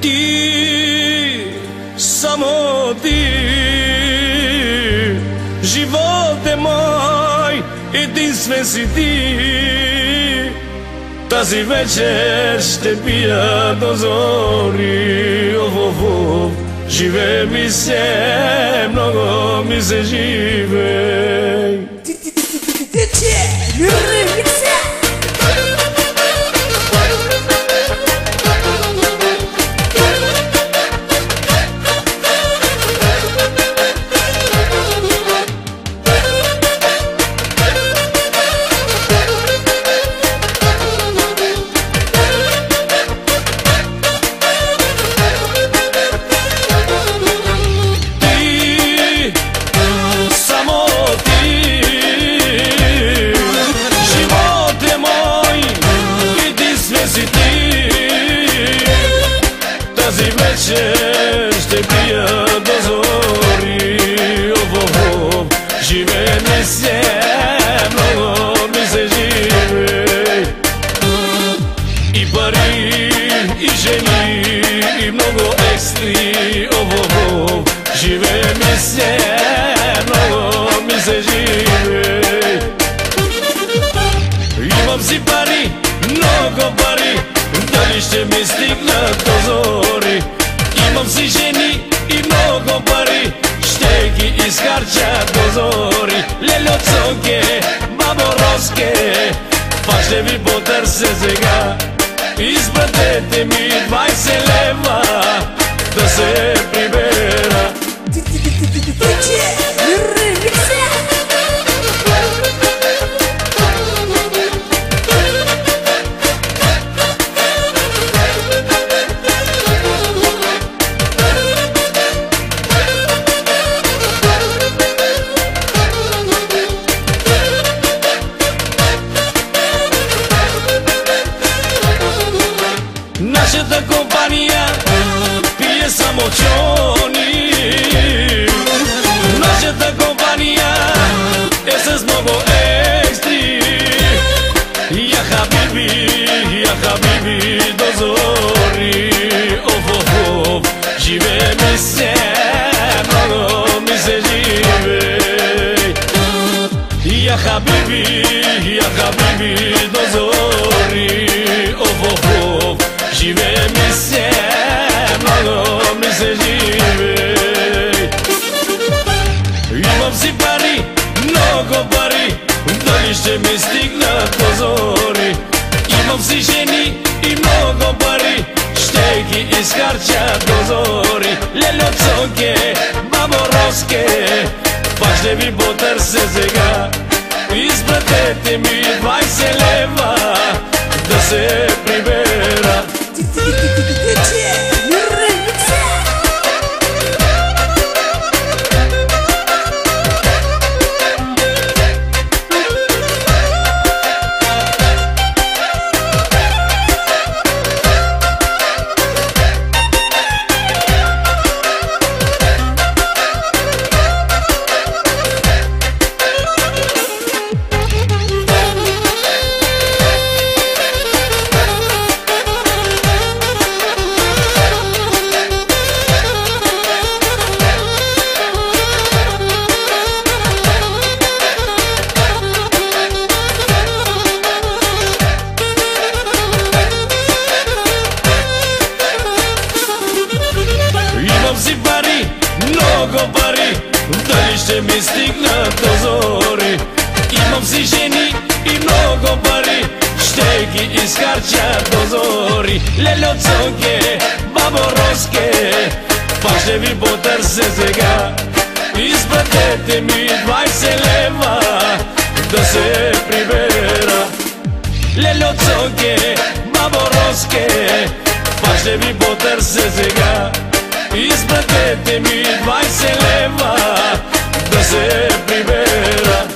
Ти, само ти, живот е мой, единствен си ти. Тази вечер ще пия до зори. Живее ми се, много ми се живее. Тази вечер ще пия до зори. Живее ми се, много ми се живее. И пари, и жени, и много екстри. Живее ми се, много ми се живее. Имам си пари, много пари, дали ще ми стигнат до зори. Имам си жени и много пари, ще ги изхарча до зори. Леле от Сонке, бабо Роске, пак ще ви потърся сега. Изпратете ми 20 лева да се прибера. Нашата компания пие само чони. Нашата компания е с много екстри. Я хабиби до зори. Живее ми се, много ми се живее. Я хабиби до зори. Живее ми се, много ми се живее. Имам си пари, много пари, дали ще ми стигнат до зори. Имам си жени и много пари, ще ги изхарча до зори. Леле от Сонке, бабо Роске, пак ще ви потърся сега. Изпратете ми 20 лева да се прибера. Много пари, дали ще ми стигнат до зори. Имам си жени и много пари, ще ги изхарча до зори. Леле от Сонке, бабо Роске, пак ще ви потърся сега. Изпратете ми 20 лева да се прибера. Леле от Сонке, бабо Роске, пак ще ви потърся сега. Изпратете ми 20 лева да се прибера.